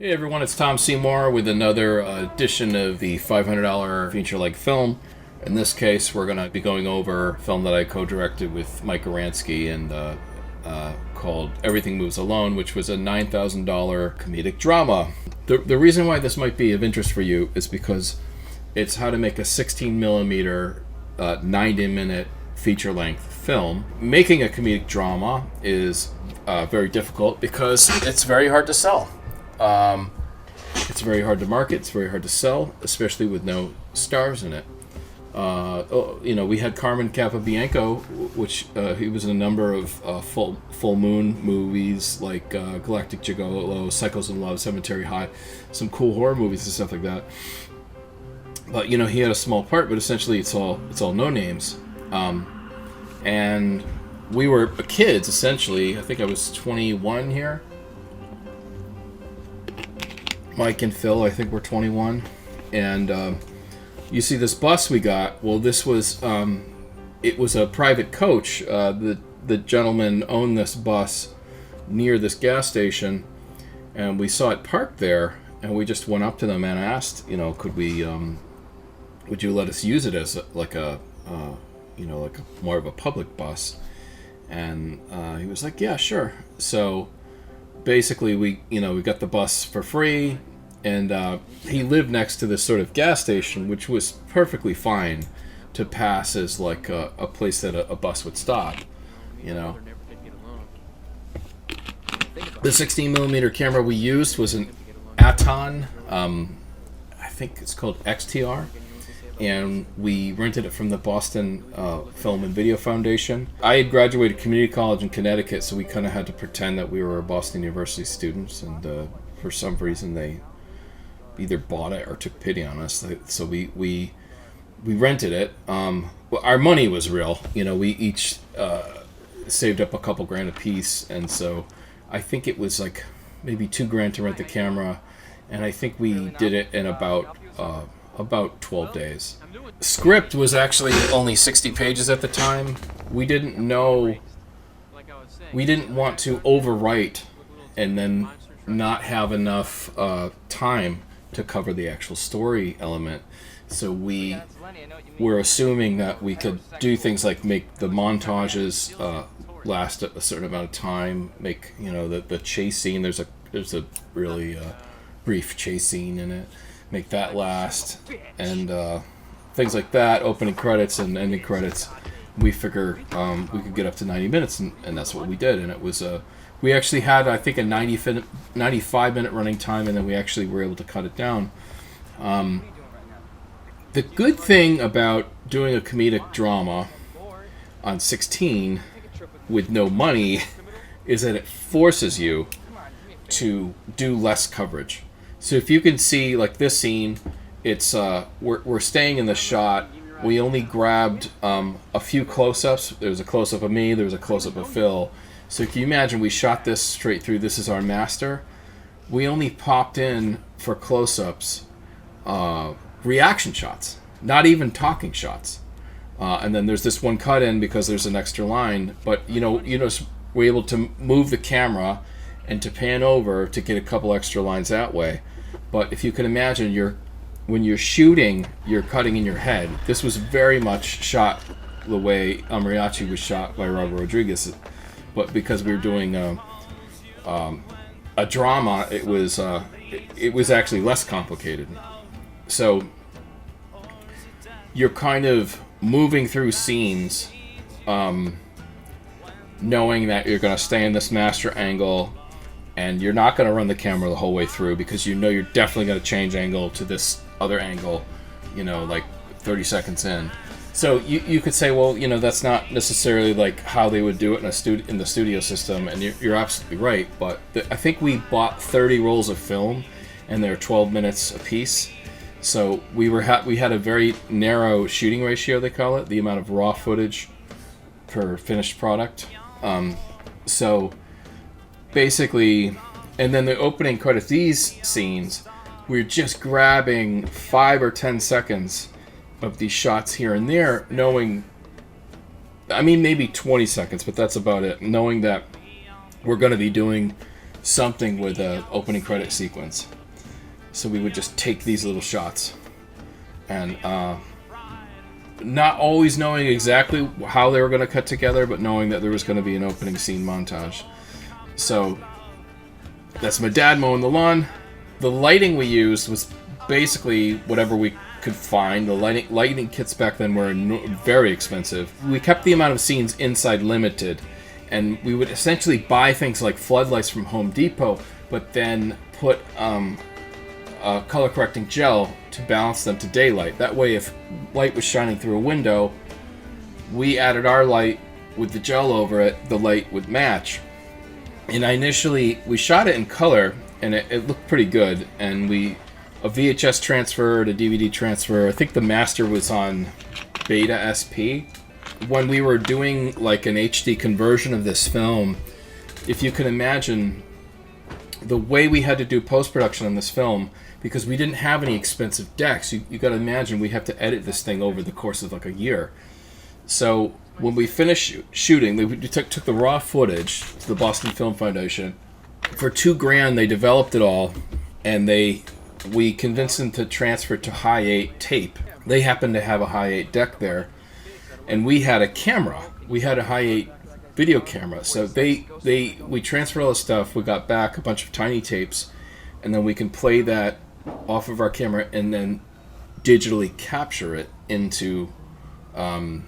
Hey everyone, it's Tom Seymour with another edition of the $500 feature-length film. In this case, we're going to be going over a film that I co-directed with Mike Oransky and called Everything Moves Alone, which was a $9,000 comedic drama. The reason why this might be of interest for you is because it's how to make a 16 millimeter 90-minute feature-length film. Making a comedic drama is very difficult because it's very hard to sell. It's very hard to market. It's very hard to sell, especially with no stars in it. We had Carmen Capabianco, which he was in a number of full moon movies like Galactic Gigolo, Psychos in Love, Cemetery High, some cool horror movies and stuff like that. But he had a small part, but essentially it's all no names. And we were kids essentially. I think I was 21 here. Mike and Phil, I think, were 21, and you see this bus we got. Well, this was it was a private coach. The gentleman owned this bus near this gas station, and we saw it parked there, and we just went up to them and asked, could we, would you let us use it as like a more of a public bus? And he was like, yeah, sure. So basically, we got the bus for free, and he lived next to this sort of gas station, which was perfectly fine to pass as like a place that a bus would stop. The 16 millimeter camera we used was an Aton, I think it's called XTR, and we rented it from the Boston Film and Video Foundation. I had graduated community college in Connecticut, so we kind of had to pretend that we were Boston University students, and for some reason they either bought it or took pity on us. So we rented it. Our money was real. We each saved up a couple grand a piece, and so I think it was like maybe $2,000 to rent the camera, and I think we did it in about 12 days. Script was actually only 60 pages at the time. We didn't want to overwrite and then not have enough time to cover the actual story element. So we were assuming that we could do things like make the montages last a certain amount of time, make the chase scene. There's a really brief chase scene in it. Make that last, and things like that, opening credits and ending credits. We figure we could get up to 90 minutes, and that's what we did. And it was we actually had, I think, a 95-minute running time, and then we actually were able to cut it down. The good thing about doing a comedic drama on 16 with no money is that it forces you to do less coverage. So if you can see, like this scene, it's we're staying in the shot. We only grabbed a few close-ups. There's a close-up of me. There's a close-up of Phil. So can you imagine we shot this straight through? This is our master. We only popped in for close-ups, reaction shots, not even talking shots. And then there's this one cut in because there's an extra line. But we're able to move the camera and to pan over to get a couple extra lines that way. But if you can imagine, when you're shooting, you're cutting in your head. This was very much shot the way Mariachi was shot by Robert Rodriguez, but because we were doing a drama, it was actually less complicated. So you're kind of moving through scenes, knowing that you're going to stay in this master angle. And you're not going to run the camera the whole way through because you're definitely going to change angle to this other angle, like 30 seconds in. So you could say, well, that's not necessarily like how they would do it in the studio system, and you're absolutely right. But I think we bought 30 rolls of film, and they're 12 minutes a piece. So we had a very narrow shooting ratio, they call it, the amount of raw footage per finished product. So basically, and then the opening credits, these scenes, we're just grabbing 5 or 10 seconds of these shots here and there, knowing, maybe 20 seconds, but that's about it, knowing that we're going to be doing something with a opening credit sequence. So we would just take these little shots, and not always knowing exactly how they were going to cut together, but knowing that there was going to be an opening scene montage. So that's my dad mowing the lawn. The lighting we used was basically whatever we could find. The lighting kits back then were very expensive. We kept the amount of scenes inside limited, and we would essentially buy things like floodlights from Home Depot, but then put color correcting gel to balance them to daylight. That way, if light was shining through a window, we added our light with the gel over it, the light would match. And we shot it in color, and it looked pretty good. And a VHS transfer to DVD transfer. I think the master was on Beta SP. When we were doing like an HD conversion of this film, if you can imagine the way we had to do post-production on this film, because we didn't have any expensive decks, you got to imagine we have to edit this thing over the course of like a year. So when we finished shooting, we took the raw footage to the Boston Film Foundation. For $2,000, they developed it all, and we convinced them to transfer to high 8 tape. They happened to have a high 8 deck there, and we had a camera. We had a high 8 video camera. So we transferred all the stuff. We got back a bunch of tiny tapes, and then we can play that off of our camera and then digitally capture it into an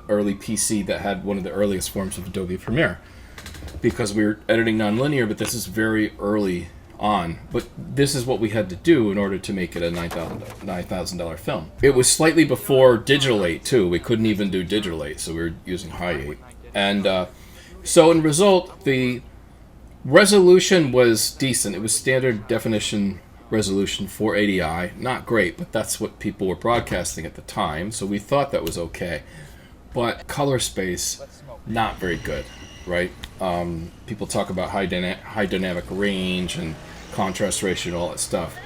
early PC that had one of the earliest forms of Adobe Premiere, because we were editing nonlinear, but this is very early on. But this is what we had to do in order to make it a $9,000 film. It was slightly before Digital 8 too. We couldn't even do Digital 8, so we were using High 8. And so in result, the resolution was decent. It was standard definition resolution 480i. Not great, but that's what people were broadcasting at the time, so we thought that was okay. But color space, not very good, right? People talk about high dynamic range and contrast ratio and all that stuff.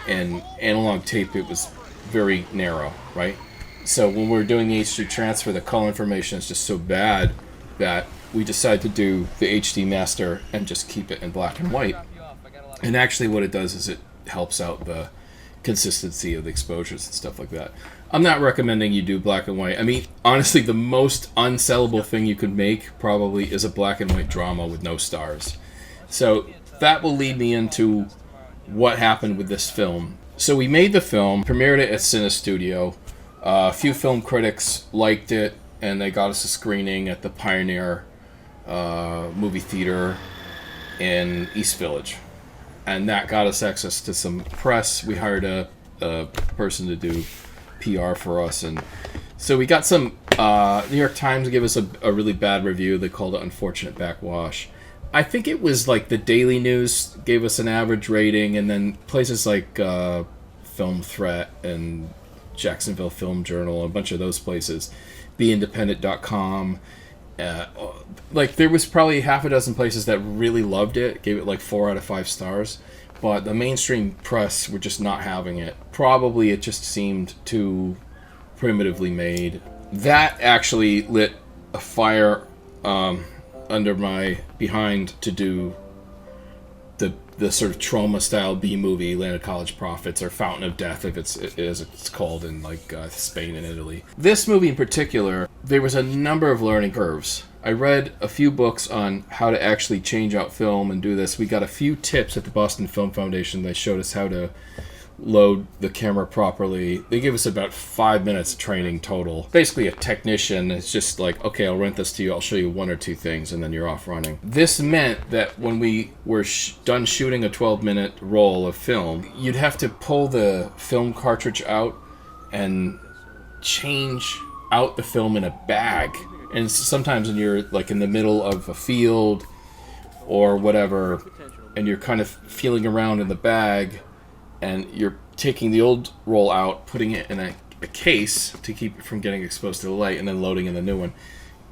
And analog tape, it was very narrow, right? So when we're doing the HD transfer, the color information is just so bad that we decided to do the HD master and just keep it in black and white. And actually what it does is it helps out the consistency of the exposures and stuff like that. I'm not recommending you do black and white. I mean, honestly, the most unsellable thing you could make probably is a black and white drama with no stars. So that will lead me into what happened with this film. So we made the film, premiered it at Cine Studio. A few film critics liked it, and they got us a screening at the Pioneer movie theater in East Village. And that got us access to some press. We hired a person to do PR for us, and so we got some New York Times gave us a really bad review. They called it unfortunate backwash. I think it was like the Daily News gave us an average rating, and then places like Film Threat and Jacksonville Film Journal, a bunch of those places, BeIndependent.com. Like there was probably half a dozen places that really loved it, gave it like 4 out of 5 stars, but the mainstream press were just not having it. Probably it just seemed too primitively made. That actually lit a fire under my behind to do the sort of trauma style B movie, Land of College Prophets, or Fountain of Death, as it's called in like Spain and Italy. This movie in particular, there was a number of learning curves. I read a few books on how to actually change out film and do this. We got a few tips at the Boston Film Foundation. They showed us how to load the camera properly. They gave us about 5 minutes of training total. Basically a technician. It's just like, okay, I'll rent this to you, I'll show you 1 or 2 things, and then you're off running. This meant that when we were done shooting a 12-minute roll of film, you'd have to pull the film cartridge out and change out the film in a bag. And sometimes when you're like in the middle of a field or whatever, and you're kind of feeling around in the bag, and you're taking the old roll out, putting it in a case to keep it from getting exposed to the light, and then loading in the new one.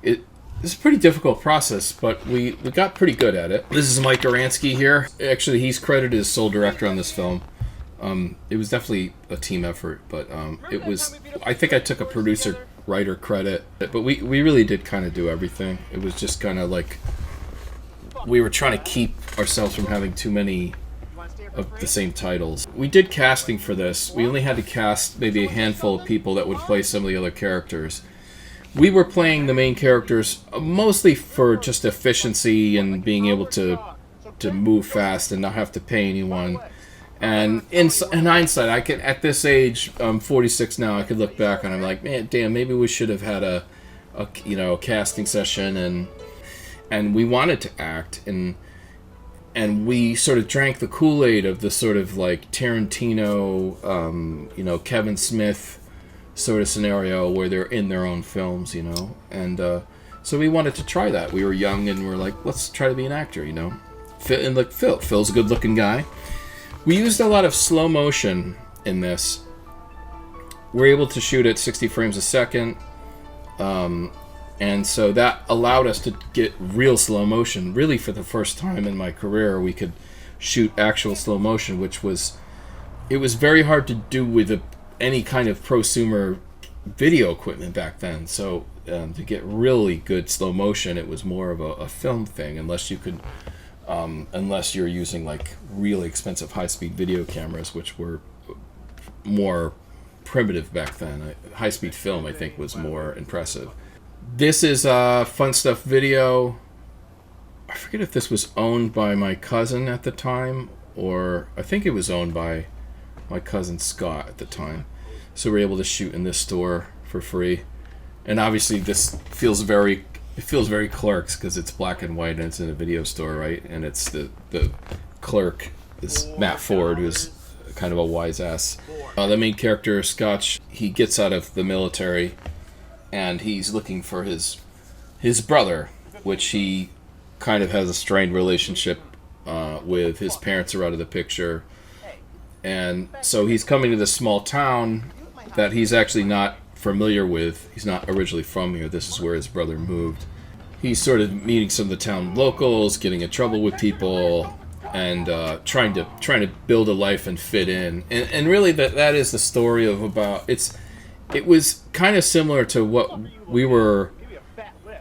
It's a pretty difficult process, but we got pretty good at it. This is Mike Oransky here. Actually, he's credited as sole director on this film. It was definitely a team effort, but it was. I think I took a producer-writer credit, but we really did kind of do everything. It was just kind of like we were trying to keep ourselves from having too many of the same titles. We did casting for this. We only had to cast maybe a handful of people that would play some of the other characters. We were playing the main characters mostly for just efficiency and being able to move fast and not have to pay anyone. And in hindsight, I could, at this age, I'm 46 now, I could look back and I'm like, man, damn, maybe we should have had a casting session, and we wanted to act, and we sort of drank the Kool-Aid of the sort of like Tarantino, Kevin Smith sort of scenario where they're in their own films, and so we wanted to try that. We were young and we're like, let's try to be an actor, And like Phil's a good-looking guy. We used a lot of slow motion in this. We're able to shoot at 60 frames a second, and so that allowed us to get real slow motion. Really, for the first time in my career, we could shoot actual slow motion, which was very hard to do with any kind of prosumer video equipment back then. So to get really good slow motion, it was more of a film thing, unless you're using like really expensive high-speed video cameras, which were more primitive back then. High-speed film, I think, was more impressive. This is Fun Stuff Video. I forget if this was owned by my cousin at the time, or I think it was owned by my cousin Scott at the time. So we're able to shoot in this store for free. And obviously this feels very Clerks, because it's black and white and it's in a video store, right? And it's the clerk is Matt Ford, who's kind of a wise ass. The main character, Scotch, he gets out of the military and he's looking for his brother, which he kind of has a strained relationship with. His parents are out of the picture, and so he's coming to this small town that he's actually not familiar with. He's not originally from here. This is where his brother moved. He's sort of meeting some of the town locals, getting in trouble with people, and trying to build a life and fit in. And really that is the story of about it was kind of similar to what we were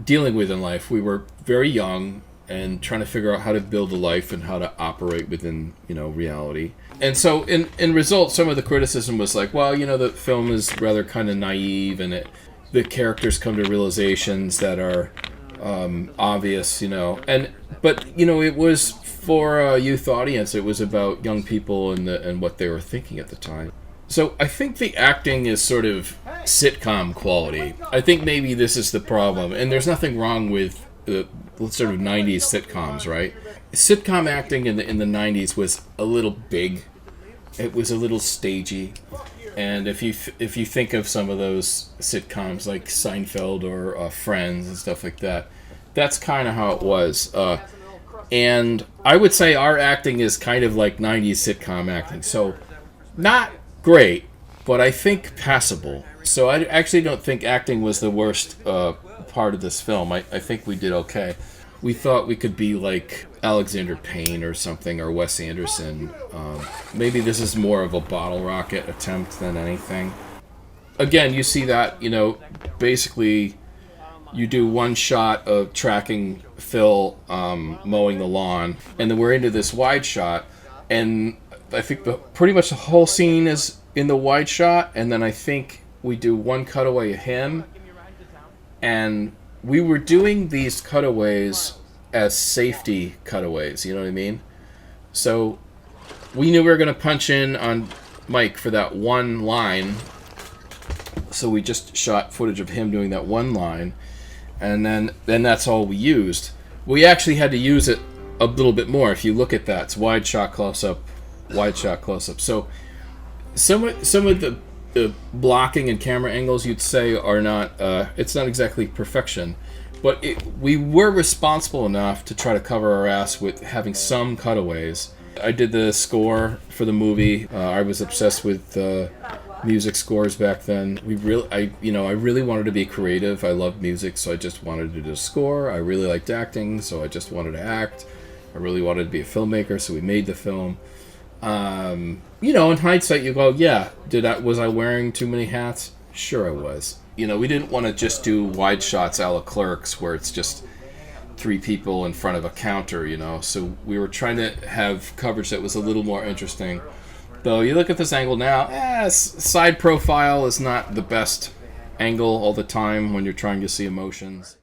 dealing with in life. We were very young and trying to figure out how to build a life and how to operate within, reality. And so in result, some of the criticism was like, well, the film is rather kind of naive, and the characters come to realizations that are obvious, but it was for a youth audience. It was about young people and what they were thinking at the time. So I think the acting is sort of sitcom quality. I think maybe this is the problem, and there's nothing wrong with the sort of 90s sitcoms, right? Sitcom acting in the 90s was a little big. It was a little stagey. And if you think of some of those sitcoms like Seinfeld or Friends and stuff like that, that's kind of how it was. And I would say our acting is kind of like 90s sitcom acting. So not great, but I think passable. So I actually don't think acting was the worst part of this film. I think we did okay. We thought we could be like Alexander Payne or something, or Wes Anderson. Maybe this is more of a bottle rocket attempt than anything. Again, you see that, basically you do one shot of tracking Phil mowing the lawn, and then we're into this wide shot, and I think pretty much the whole scene is in the wide shot, and then I think we do one cutaway of him, and we were doing these cutaways as safety cutaways, you know what I mean? So we knew we were going to punch in on Mike for that one line, so we just shot footage of him doing that one line, and then that's all we used. We actually had to use it a little bit more. If you look at that, it's wide shot, close up, wide shot, close up. So some of the blocking and camera angles, you'd say, are not, it's not exactly perfection, but we were responsible enough to try to cover our ass with having some cutaways. I did the score for the movie. I was obsessed with music scores back then. I really wanted to be creative. I loved music, so I just wanted to do a score. I really liked acting, so I just wanted to act. I really wanted to be a filmmaker, so we made the film. In hindsight, you go, yeah, was I wearing too many hats? Sure I was. We didn't want to just do wide shots a la Clerks, where it's just three people in front of a counter, you know. So we were trying to have coverage that was a little more interesting. Though you look at this angle now, side profile is not the best angle all the time when you're trying to see emotions.